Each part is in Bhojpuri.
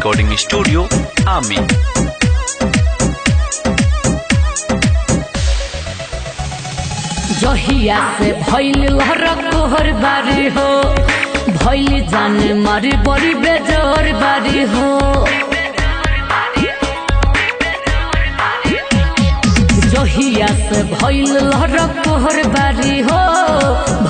रिकॉर्डिंग स्टूडियो आमी। जहिया से भइल लहरक तोहर बारी हो, भइल जाने मारी बड़ी बेजोर बारी हो। जहिया से भइल लहरक तोहर बारी हो,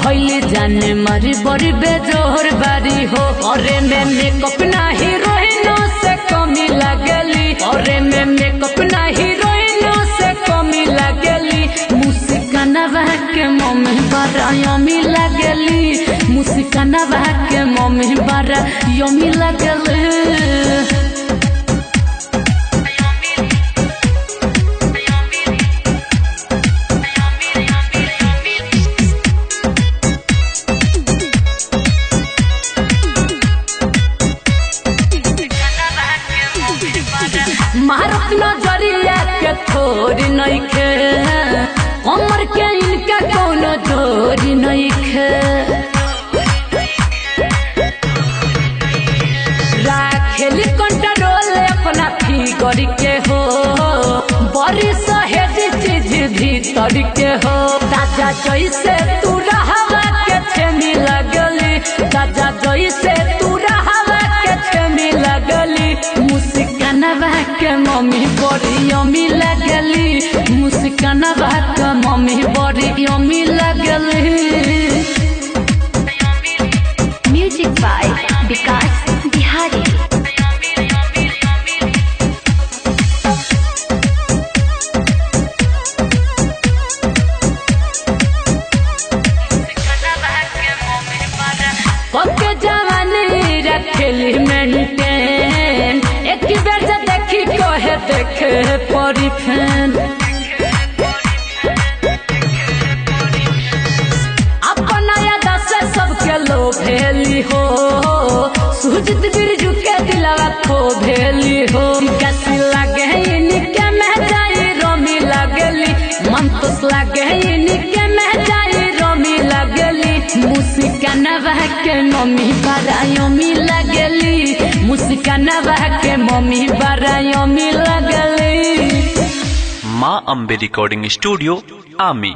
भइल जाने मारी बड़ी बेजोर बारी हो। अरे में मेकअप ना हीरोइनों से कमी लगली, अरे में मेकअप ना हीरोइनों से कमी लगली। मुस्कानवा के मम्मी बड़ा यमी लगली, मुस्कानवा के मम्मी बड़ा यमी लगली। मारत नजरिया के थोड़ी नइखे, उम्र के इनका कोनो जोड़ी नइखे। राखेली कंट्रोल अपना फिगर के हो, बड़ी सहेज चीज भीतर के हो। ताजा जैसे तू रहवा के छेमी लगली, ताजा जैसे तू रहवा के छेमी लगली। मुस्कानवा के मम्मी बड़ी यमी लगली, मुस्कानवा के मम्मी बड़ी यमी लगली। म्यूजिक बाय विकास बिहारी। पक्के जवानी रखेली मेंटेन, एक बेर से देखी कहे देखे परी फैन। अपना याद से सबके लोभेली हो, सुजित बिरजू के दिलवा खो भेली हो। कैसी लगे इनके में जाई रोमी लगली, मन तो लगे इनके में जाई रोमी लगली। मुस्कानवा के मम्मी बड़ा यमी लगली, मुस्कानवा के मम्मी बड़ा यमी लगली। माँ अम्बे रिकॉर्डिंग स्टूडियो आमी।